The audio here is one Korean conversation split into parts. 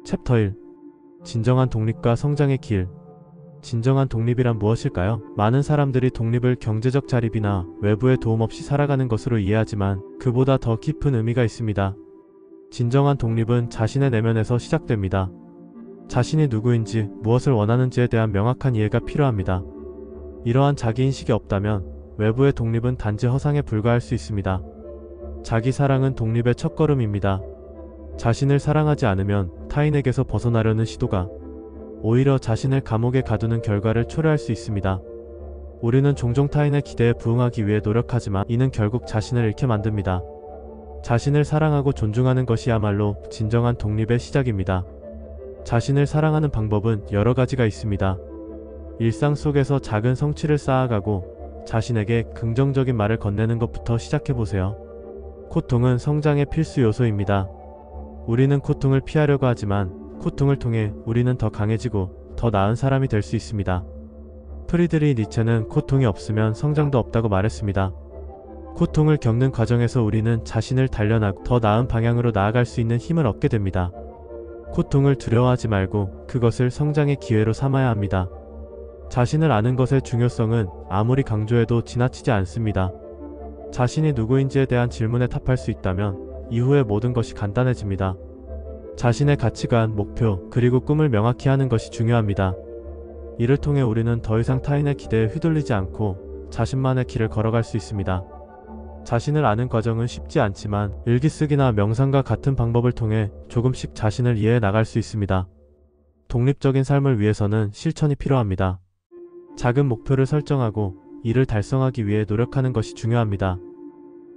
챕터 1. 진정한 독립과 성장의 길. 진정한 독립이란 무엇일까요? 많은 사람들이 독립을 경제적 자립이나 외부의 도움 없이 살아가는 것으로 이해하지만 그보다 더 깊은 의미가 있습니다. 진정한 독립은 자신의 내면에서 시작됩니다. 자신이 누구인지, 무엇을 원하는지에 대한 명확한 이해가 필요합니다. 이러한 자기인식이 없다면 외부의 독립은 단지 허상에 불과할 수 있습니다. 자기 사랑은 독립의 첫걸음입니다. 자신을 사랑하지 않으면 타인에게서 벗어나려는 시도가 오히려 자신을 감옥에 가두는 결과를 초래할 수 있습니다. 우리는 종종 타인의 기대에 부응하기 위해 노력하지만 이는 결국 자신을 잃게 만듭니다. 자신을 사랑하고 존중하는 것이야말로 진정한 독립의 시작입니다. 자신을 사랑하는 방법은 여러 가지가 있습니다. 일상 속에서 작은 성취를 쌓아가고 자신에게 긍정적인 말을 건네는 것부터 시작해보세요. 고통은 성장의 필수 요소입니다. 우리는 고통을 피하려고 하지만 고통을 통해 우리는 더 강해지고 더 나은 사람이 될 수 있습니다. 프리드리히 니체는 고통이 없으면 성장도 없다고 말했습니다. 고통을 겪는 과정에서 우리는 자신을 단련하고 더 나은 방향으로 나아갈 수 있는 힘을 얻게 됩니다. 고통을 두려워하지 말고 그것을 성장의 기회로 삼아야 합니다. 자신을 아는 것의 중요성은 아무리 강조해도 지나치지 않습니다. 자신이 누구인지에 대한 질문에 답할 수 있다면 이후의 모든 것이 간단해집니다. 자신의 가치관, 목표, 그리고 꿈을 명확히 하는 것이 중요합니다. 이를 통해 우리는 더 이상 타인의 기대에 휘둘리지 않고 자신만의 길을 걸어갈 수 있습니다. 자신을 아는 과정은 쉽지 않지만 일기쓰기나 명상과 같은 방법을 통해 조금씩 자신을 이해해 나갈 수 있습니다. 독립적인 삶을 위해서는 실천이 필요합니다. 작은 목표를 설정하고 이를 달성하기 위해 노력하는 것이 중요합니다.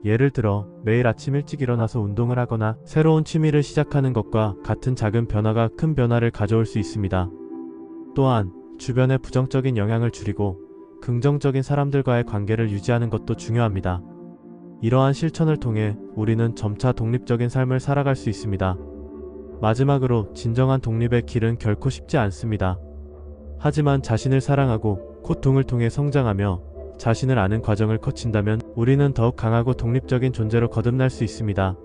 예를 들어 매일 아침 일찍 일어나서 운동을 하거나 새로운 취미를 시작하는 것과 같은 작은 변화가 큰 변화를 가져올 수 있습니다. 또한 주변의 부정적인 영향을 줄이고 긍정적인 사람들과의 관계를 유지하는 것도 중요합니다. 이러한 실천을 통해 우리는 점차 독립적인 삶을 살아갈 수 있습니다. 마지막으로 진정한 독립의 길은 결코 쉽지 않습니다. 하지만 자신을 사랑하고 고통을 통해 성장하며 자신을 아는 과정을 거친다면 우리는 더욱 강하고 독립적인 존재로 거듭날 수 있습니다.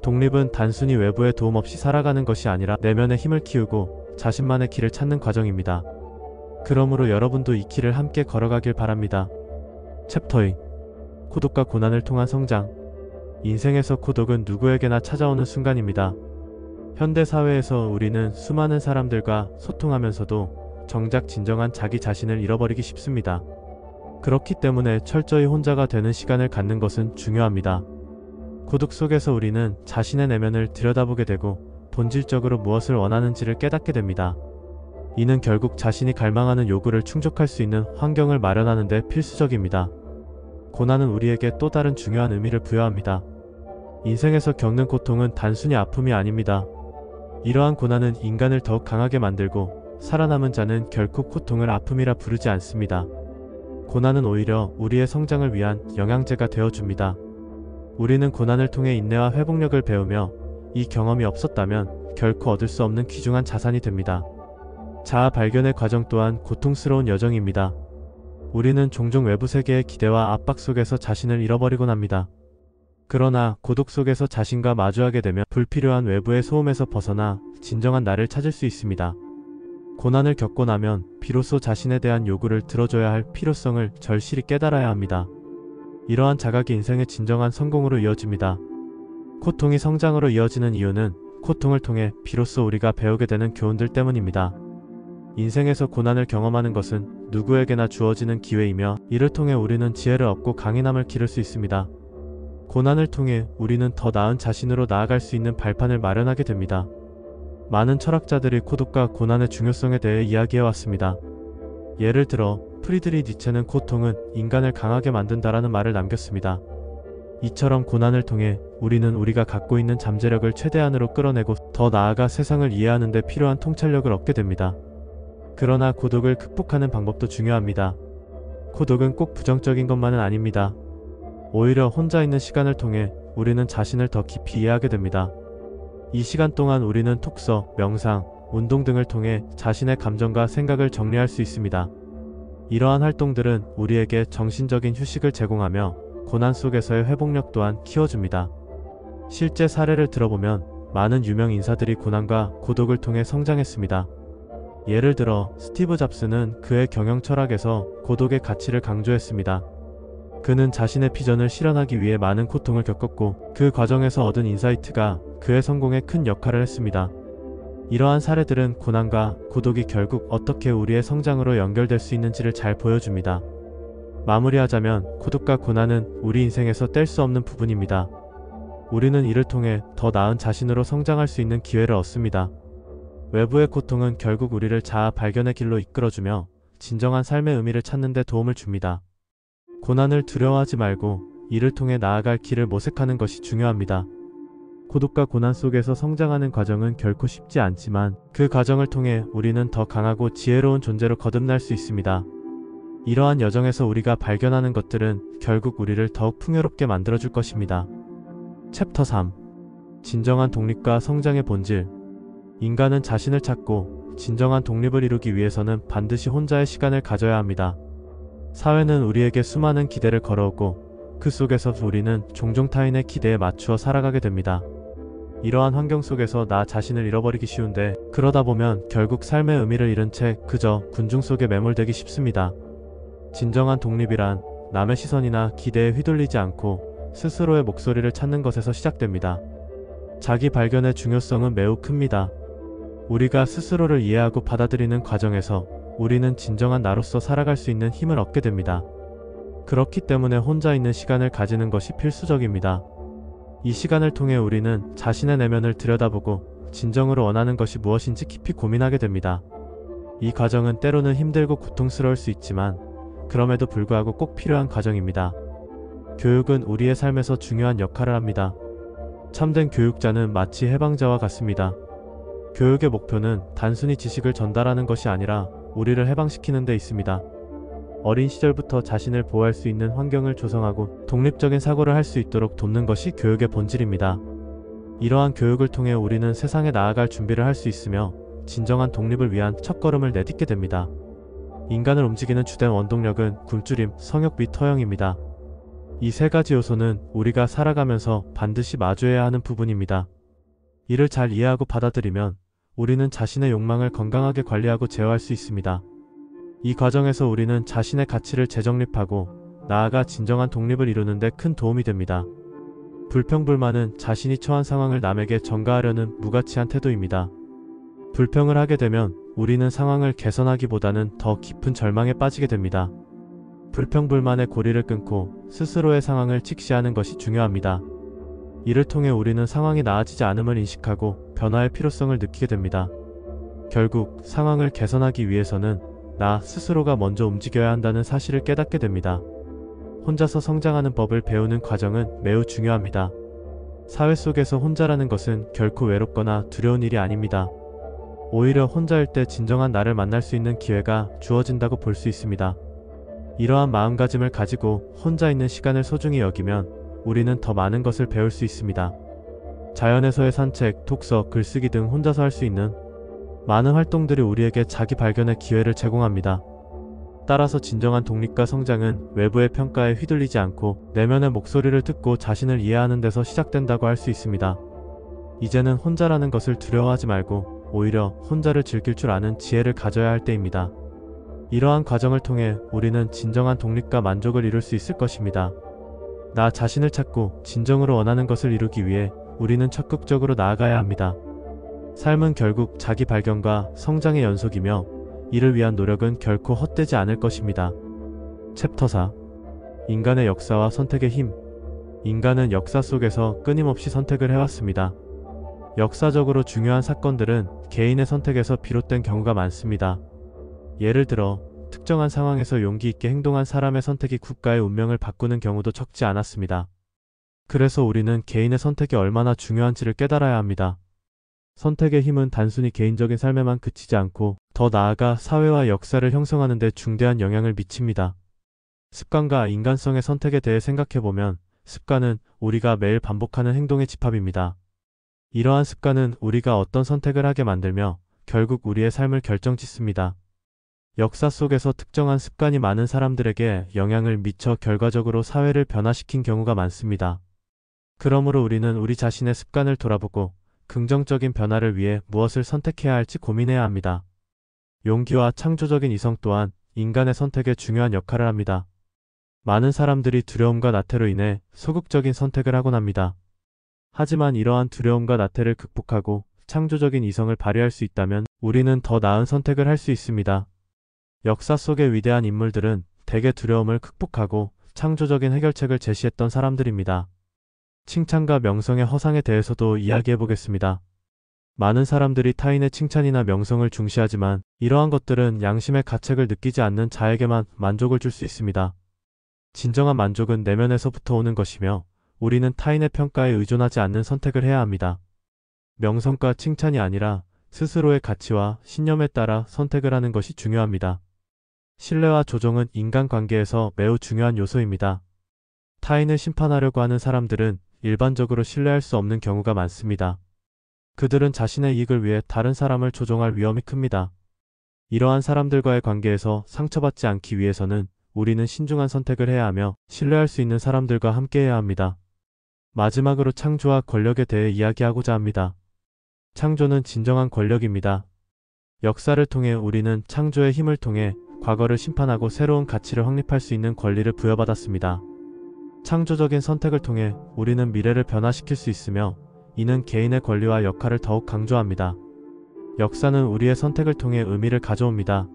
독립은 단순히 외부의 도움 없이 살아가는 것이 아니라 내면의 힘을 키우고 자신만의 길을 찾는 과정입니다. 그러므로 여러분도 이 길을 함께 걸어가길 바랍니다. 챕터 2. 고독과 고난을 통한 성장. 인생에서 고독은 누구에게나 찾아오는 순간입니다. 현대 사회에서 우리는 수많은 사람들과 소통하면서도 정작 진정한 자기 자신을 잃어버리기 쉽습니다. 그렇기 때문에 철저히 혼자가 되는 시간을 갖는 것은 중요합니다. 고독 속에서 우리는 자신의 내면을 들여다보게 되고 본질적으로 무엇을 원하는지를 깨닫게 됩니다. 이는 결국 자신이 갈망하는 요구를 충족할 수 있는 환경을 마련하는 데 필수적입니다. 고난은 우리에게 또 다른 중요한 의미를 부여합니다. 인생에서 겪는 고통은 단순히 아픔이 아닙니다. 이러한 고난은 인간을 더욱 강하게 만들고 살아남은 자는 결코 고통을 아픔이라 부르지 않습니다. 고난은 오히려 우리의 성장을 위한 영양제가 되어줍니다. 우리는 고난을 통해 인내와 회복력을 배우며 이 경험이 없었다면 결코 얻을 수 없는 귀중한 자산이 됩니다. 자아 발견의 과정 또한 고통스러운 여정입니다. 우리는 종종 외부 세계의 기대와 압박 속에서 자신을 잃어버리곤 합니다. 그러나 고독 속에서 자신과 마주하게 되면 불필요한 외부의 소음에서 벗어나 진정한 나를 찾을 수 있습니다. 고난을 겪고 나면 비로소 자신에 대한 요구를 들어줘야 할 필요성을 절실히 깨달아야 합니다. 이러한 자각이 인생의 진정한 성공으로 이어집니다. 고통이 성장으로 이어지는 이유는 고통을 통해 비로소 우리가 배우게 되는 교훈들 때문입니다. 인생에서 고난을 경험하는 것은 누구에게나 주어지는 기회이며 이를 통해 우리는 지혜를 얻고 강인함을 기를 수 있습니다. 고난을 통해 우리는 더 나은 자신으로 나아갈 수 있는 발판을 마련하게 됩니다. 많은 철학자들이 고독과 고난의 중요성에 대해 이야기해왔습니다. 예를 들어 프리드리히 니체는 고통은 인간을 강하게 만든다라는 말을 남겼습니다. 이처럼 고난을 통해 우리는 우리가 갖고 있는 잠재력을 최대한으로 끌어내고 더 나아가 세상을 이해하는 데 필요한 통찰력을 얻게 됩니다. 그러나 고독을 극복하는 방법도 중요합니다. 고독은 꼭 부정적인 것만은 아닙니다. 오히려 혼자 있는 시간을 통해 우리는 자신을 더 깊이 이해하게 됩니다. 이 시간 동안 우리는 독서, 명상, 운동 등을 통해 자신의 감정과 생각을 정리할 수 있습니다. 이러한 활동들은 우리에게 정신적인 휴식을 제공하며 고난 속에서의 회복력 또한 키워줍니다. 실제 사례를 들어보면 많은 유명 인사들이 고난과 고독을 통해 성장했습니다. 예를 들어 스티브 잡스는 그의 경영 철학에서 고독의 가치를 강조했습니다. 그는 자신의 비전을 실현하기 위해 많은 고통을 겪었고 그 과정에서 얻은 인사이트가 그의 성공에 큰 역할을 했습니다. 이러한 사례들은 고난과 고독이 결국 어떻게 우리의 성장으로 연결될 수 있는지를 잘 보여줍니다. 마무리하자면 고독과 고난은 우리 인생에서 뗄 수 없는 부분입니다. 우리는 이를 통해 더 나은 자신으로 성장할 수 있는 기회를 얻습니다. 외부의 고통은 결국 우리를 자아 발견의 길로 이끌어주며 진정한 삶의 의미를 찾는 데 도움을 줍니다. 고난을 두려워하지 말고 이를 통해 나아갈 길을 모색하는 것이 중요합니다. 고독과 고난 속에서 성장하는 과정은 결코 쉽지 않지만 그 과정을 통해 우리는 더 강하고 지혜로운 존재로 거듭날 수 있습니다. 이러한 여정에서 우리가 발견하는 것들은 결국 우리를 더욱 풍요롭게 만들어줄 것입니다. 챕터 3. 진정한 독립과 성장의 본질. 인간은 자신을 찾고 진정한 독립을 이루기 위해서는 반드시 혼자의 시간을 가져야 합니다. 사회는 우리에게 수많은 기대를 걸어오고 그 속에서 우리는 종종 타인의 기대에 맞추어 살아가게 됩니다. 이러한 환경 속에서 나 자신을 잃어버리기 쉬운데 그러다 보면 결국 삶의 의미를 잃은 채 그저 군중 속에 매몰되기 쉽습니다. 진정한 독립이란 남의 시선이나 기대에 휘둘리지 않고 스스로의 목소리를 찾는 것에서 시작됩니다. 자기 발견의 중요성은 매우 큽니다. 우리가 스스로를 이해하고 받아들이는 과정에서 우리는 진정한 나로서 살아갈 수 있는 힘을 얻게 됩니다. 그렇기 때문에 혼자 있는 시간을 가지는 것이 필수적입니다. 이 시간을 통해 우리는 자신의 내면을 들여다보고 진정으로 원하는 것이 무엇인지 깊이 고민하게 됩니다. 이 과정은 때로는 힘들고 고통스러울 수 있지만 그럼에도 불구하고 꼭 필요한 과정입니다. 교육은 우리의 삶에서 중요한 역할을 합니다. 참된 교육자는 마치 해방자와 같습니다. 교육의 목표는 단순히 지식을 전달하는 것이 아니라 우리를 해방시키는 데 있습니다. 어린 시절부터 자신을 보호할 수 있는 환경을 조성하고 독립적인 사고를 할 수 있도록 돕는 것이 교육의 본질입니다. 이러한 교육을 통해 우리는 세상에 나아갈 준비를 할 수 있으며 진정한 독립을 위한 첫걸음을 내딛게 됩니다. 인간을 움직이는 주된 원동력은 굶주림, 성욕 및 허영입니다. 이 세 가지 요소는 우리가 살아가면서 반드시 마주해야 하는 부분입니다. 이를 잘 이해하고 받아들이면 우리는 자신의 욕망을 건강하게 관리하고 제어할 수 있습니다. 이 과정에서 우리는 자신의 가치를 재정립하고 나아가 진정한 독립을 이루는 데 큰 도움이 됩니다. 불평불만은 자신이 처한 상황을 남에게 전가하려는 무가치한 태도입니다. 불평을 하게 되면 우리는 상황을 개선하기보다는 더 깊은 절망에 빠지게 됩니다. 불평불만의 고리를 끊고 스스로의 상황을 직시하는 것이 중요합니다. 이를 통해 우리는 상황이 나아지지 않음을 인식하고 변화의 필요성을 느끼게 됩니다. 결국 상황을 개선하기 위해서는 나 스스로가 먼저 움직여야 한다는 사실을 깨닫게 됩니다. 혼자서 성장하는 법을 배우는 과정은 매우 중요합니다. 사회 속에서 혼자라는 것은 결코 외롭거나 두려운 일이 아닙니다. 오히려 혼자일 때 진정한 나를 만날 수 있는 기회가 주어진다고 볼 수 있습니다. 이러한 마음가짐을 가지고 혼자 있는 시간을 소중히 여기면 우리는 더 많은 것을 배울 수 있습니다. 자연에서의 산책, 독서, 글쓰기 등 혼자서 할 수 있는 많은 활동들이 우리에게 자기 발견의 기회를 제공합니다. 따라서 진정한 독립과 성장은 외부의 평가에 휘둘리지 않고 내면의 목소리를 듣고 자신을 이해하는 데서 시작된다고 할 수 있습니다. 이제는 혼자라는 것을 두려워하지 말고 오히려 혼자를 즐길 줄 아는 지혜를 가져야 할 때입니다. 이러한 과정을 통해 우리는 진정한 독립과 만족을 이룰 수 있을 것입니다. 나 자신을 찾고 진정으로 원하는 것을 이루기 위해 우리는 적극적으로 나아가야 합니다. 삶은 결국 자기 발견과 성장의 연속이며 이를 위한 노력은 결코 헛되지 않을 것입니다. 챕터 4. 인간의 역사와 선택의 힘. 인간은 역사 속에서 끊임없이 선택을 해왔습니다. 역사적으로 중요한 사건들은 개인의 선택에서 비롯된 경우가 많습니다. 예를 들어 특정한 상황에서 용기 있게 행동한 사람의 선택이 국가의 운명을 바꾸는 경우도 적지 않았습니다. 그래서 우리는 개인의 선택이 얼마나 중요한지를 깨달아야 합니다. 선택의 힘은 단순히 개인적인 삶에만 그치지 않고 더 나아가 사회와 역사를 형성하는 데 중대한 영향을 미칩니다. 습관과 인간성의 선택에 대해 생각해보면 습관은 우리가 매일 반복하는 행동의 집합입니다. 이러한 습관은 우리가 어떤 선택을 하게 만들며 결국 우리의 삶을 결정짓습니다. 역사 속에서 특정한 습관이 많은 사람들에게 영향을 미쳐 결과적으로 사회를 변화시킨 경우가 많습니다. 그러므로 우리는 우리 자신의 습관을 돌아보고 긍정적인 변화를 위해 무엇을 선택해야 할지 고민해야 합니다. 용기와 창조적인 이성 또한 인간의 선택에 중요한 역할을 합니다. 많은 사람들이 두려움과 나태로 인해 소극적인 선택을 하곤 합니다. 하지만 이러한 두려움과 나태를 극복하고 창조적인 이성을 발휘할 수 있다면 우리는 더 나은 선택을 할 수 있습니다. 역사 속의 위대한 인물들은 대개 두려움을 극복하고 창조적인 해결책을 제시했던 사람들입니다. 칭찬과 명성의 허상에 대해서도 이야기해 보겠습니다. 많은 사람들이 타인의 칭찬이나 명성을 중시하지만 이러한 것들은 양심의 가책을 느끼지 않는 자에게만 만족을 줄 수 있습니다. 진정한 만족은 내면에서부터 오는 것이며 우리는 타인의 평가에 의존하지 않는 선택을 해야 합니다. 명성과 칭찬이 아니라 스스로의 가치와 신념에 따라 선택을 하는 것이 중요합니다. 신뢰와 조종은 인간관계에서 매우 중요한 요소입니다. 타인을 심판하려고 하는 사람들은 일반적으로 신뢰할 수 없는 경우가 많습니다. 그들은 자신의 이익을 위해 다른 사람을 조종할 위험이 큽니다. 이러한 사람들과의 관계에서 상처받지 않기 위해서는 우리는 신중한 선택을 해야 하며 신뢰할 수 있는 사람들과 함께해야 합니다. 마지막으로 창조와 권력에 대해 이야기하고자 합니다. 창조는 진정한 권력입니다. 역사를 통해 우리는 창조의 힘을 통해 과거를 심판하고 새로운 가치를 확립할 수 있는 권리를 부여받았습니다. 창조적인 선택을 통해 우리는 미래를 변화시킬 수 있으며 이는 개인의 권리와 역할을 더욱 강조합니다. 역사는 우리의 선택을 통해 의미를 가져옵니다.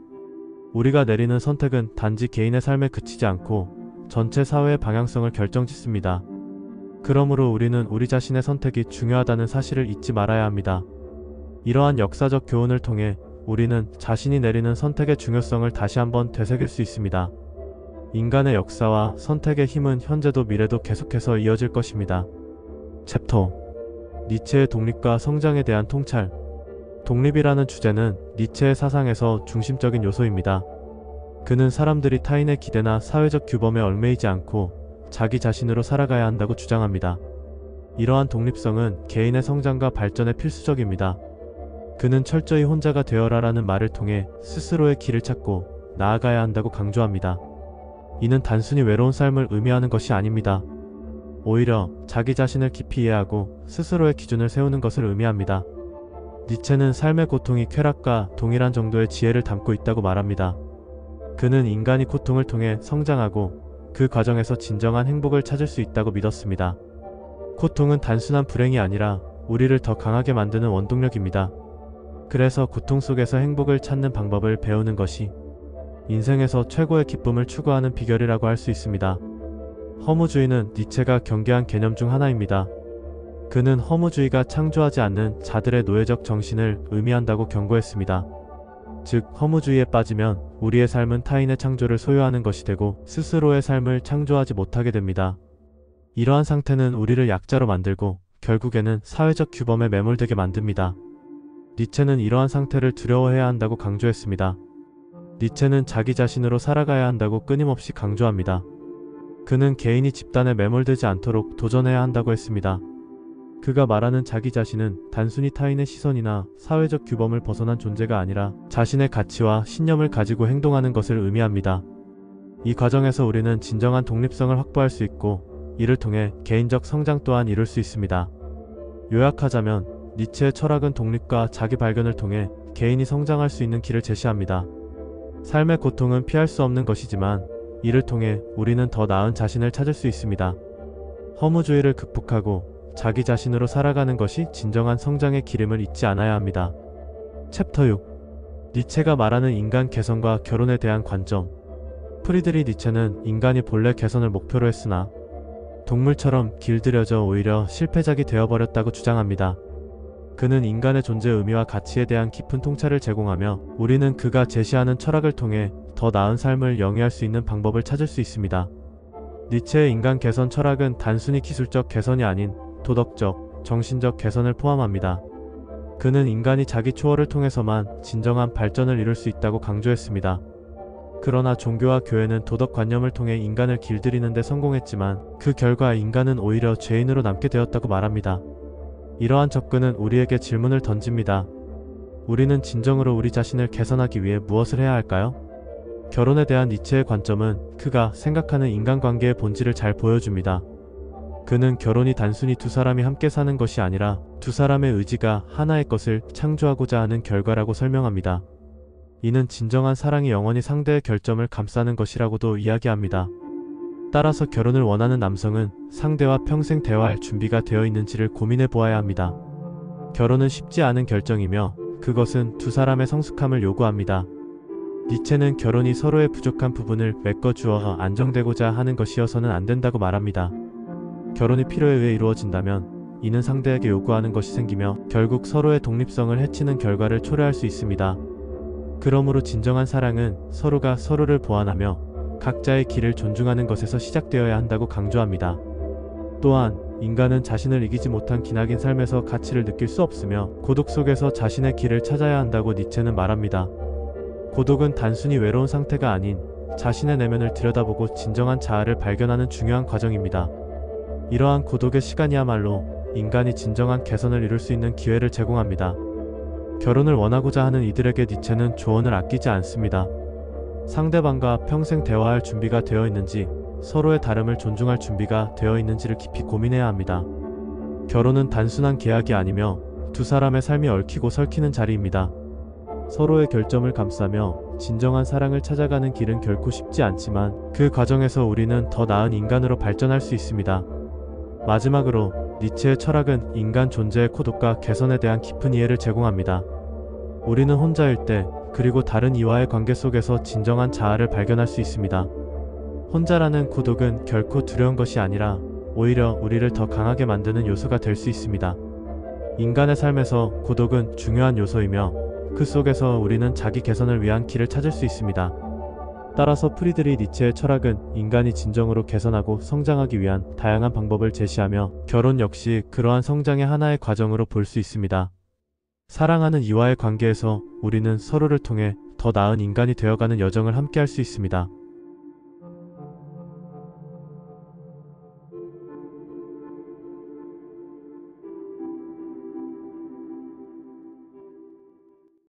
우리가 내리는 선택은 단지 개인의 삶에 그치지 않고 전체 사회의 방향성을 결정짓습니다. 그러므로 우리는 우리 자신의 선택이 중요하다는 사실을 잊지 말아야 합니다. 이러한 역사적 교훈을 통해 우리는 자신이 내리는 선택의 중요성을 다시 한번 되새길 수 있습니다. 인간의 역사와 선택의 힘은 현재도 미래도 계속해서 이어질 것입니다. 챕터 니체의 독립과 성장에 대한 통찰. 독립이라는 주제는 니체의 사상에서 중심적인 요소입니다. 그는 사람들이 타인의 기대나 사회적 규범에 얽매이지 않고 자기 자신으로 살아가야 한다고 주장합니다. 이러한 독립성은 개인의 성장과 발전에 필수적입니다. 그는 철저히 혼자가 되어라라는 말을 통해 스스로의 길을 찾고 나아가야 한다고 강조합니다. 이는 단순히 외로운 삶을 의미하는 것이 아닙니다. 오히려 자기 자신을 깊이 이해하고 스스로의 기준을 세우는 것을 의미합니다. 니체는 삶의 고통이 쾌락과 동일한 정도의 지혜를 담고 있다고 말합니다. 그는 인간이 고통을 통해 성장하고 그 과정에서 진정한 행복을 찾을 수 있다고 믿었습니다. 고통은 단순한 불행이 아니라 우리를 더 강하게 만드는 원동력입니다. 그래서 고통 속에서 행복을 찾는 방법을 배우는 것이 인생에서 최고의 기쁨을 추구하는 비결이라고 할 수 있습니다. 허무주의는 니체가 경계한 개념 중 하나입니다. 그는 허무주의가 창조하지 않는 자들의 노예적 정신을 의미한다고 경고했습니다. 즉, 허무주의에 빠지면 우리의 삶은 타인의 창조를 소유하는 것이 되고 스스로의 삶을 창조하지 못하게 됩니다. 이러한 상태는 우리를 약자로 만들고 결국에는 사회적 규범에 매몰되게 만듭니다. 니체는 이러한 상태를 두려워해야 한다고 강조했습니다. 니체는 자기 자신으로 살아가야 한다고 끊임없이 강조합니다. 그는 개인이 집단에 매몰되지 않도록 도전해야 한다고 했습니다. 그가 말하는 자기 자신은 단순히 타인의 시선이나 사회적 규범을 벗어난 존재가 아니라 자신의 가치와 신념을 가지고 행동하는 것을 의미합니다. 이 과정에서 우리는 진정한 독립성을 확보할 수 있고 이를 통해 개인적 성장 또한 이룰 수 있습니다. 요약하자면 니체의 철학은 독립과 자기 발견을 통해 개인이 성장할 수 있는 길을 제시합니다. 삶의 고통은 피할 수 없는 것이지만 이를 통해 우리는 더 나은 자신을 찾을 수 있습니다. 허무주의를 극복하고 자기 자신으로 살아가는 것이 진정한 성장의 기름을 잊지 않아야 합니다. 챕터 6. 니체가 말하는 인간 개선과 결혼에 대한 관점. 프리드리 니체는 인간이 본래 개선을 목표로 했으나 동물처럼 길들여져 오히려 실패작이 되어버렸다고 주장합니다. 그는 인간의 존재 의미와 가치에 대한 깊은 통찰을 제공하며 우리는 그가 제시하는 철학을 통해 더 나은 삶을 영위할 수 있는 방법을 찾을 수 있습니다. 니체의 인간 개선 철학은 단순히 기술적 개선이 아닌 도덕적, 정신적 개선을 포함합니다. 그는 인간이 자기 초월을 통해서만 진정한 발전을 이룰 수 있다고 강조했습니다. 그러나 종교와 교회는 도덕관념을 통해 인간을 길들이는 데 성공했지만 그 결과 인간은 오히려 죄인으로 남게 되었다고 말합니다. 이러한 접근은 우리에게 질문을 던집니다. 우리는 진정으로 우리 자신을 개선하기 위해 무엇을 해야 할까요? 결혼에 대한 니체의 관점은 그가 생각하는 인간관계의 본질을 잘 보여줍니다. 그는 결혼이 단순히 두 사람이 함께 사는 것이 아니라 두 사람의 의지가 하나의 것을 창조하고자 하는 결과라고 설명합니다. 이는 진정한 사랑이 영원히 상대의 결점을 감싸는 것이라고도 이야기합니다. 따라서 결혼을 원하는 남성은 상대와 평생 대화할 준비가 되어 있는지를 고민해 보아야 합니다. 결혼은 쉽지 않은 결정이며 그것은 두 사람의 성숙함을 요구합니다. 니체는 결혼이 서로의 부족한 부분을 메꿔주어 안정되고자 하는 것이어서는 안 된다고 말합니다. 결혼이 필요에 의해 이루어진다면 이는 상대에게 요구하는 것이 생기며 결국 서로의 독립성을 해치는 결과를 초래할 수 있습니다. 그러므로 진정한 사랑은 서로가 서로를 보완하며 각자의 길을 존중하는 것에서 시작되어야 한다고 강조합니다. 또한 인간은 자신을 이기지 못한 기나긴 삶에서 가치를 느낄 수 없으며 고독 속에서 자신의 길을 찾아야 한다고 니체는 말합니다. 고독은 단순히 외로운 상태가 아닌 자신의 내면을 들여다보고 진정한 자아를 발견하는 중요한 과정입니다. 이러한 고독의 시간이야말로 인간이 진정한 개선을 이룰 수 있는 기회를 제공합니다. 결혼을 원하고자 하는 이들에게 니체는 조언을 아끼지 않습니다. 상대방과 평생 대화할 준비가 되어 있는지, 서로의 다름을 존중할 준비가 되어 있는지를 깊이 고민해야 합니다. 결혼은 단순한 계약이 아니며 두 사람의 삶이 얽히고 설키는 자리입니다. 서로의 결점을 감싸며 진정한 사랑을 찾아가는 길은 결코 쉽지 않지만 그 과정에서 우리는 더 나은 인간으로 발전할 수 있습니다. 마지막으로 니체의 철학은 인간 존재의 고독과 개선에 대한 깊은 이해를 제공합니다. 우리는 혼자일 때 그리고 다른 이와의 관계 속에서 진정한 자아를 발견할 수 있습니다. 혼자라는 고독은 결코 두려운 것이 아니라 오히려 우리를 더 강하게 만드는 요소가 될 수 있습니다. 인간의 삶에서 고독은 중요한 요소이며 그 속에서 우리는 자기 개선을 위한 길을 찾을 수 있습니다. 따라서 프리드리히 니체의 철학은 인간이 진정으로 개선하고 성장하기 위한 다양한 방법을 제시하며 결혼 역시 그러한 성장의 하나의 과정으로 볼 수 있습니다. 사랑하는 이와의 관계에서 우리는 서로를 통해 더 나은 인간이 되어가는 여정을 함께할 수 있습니다.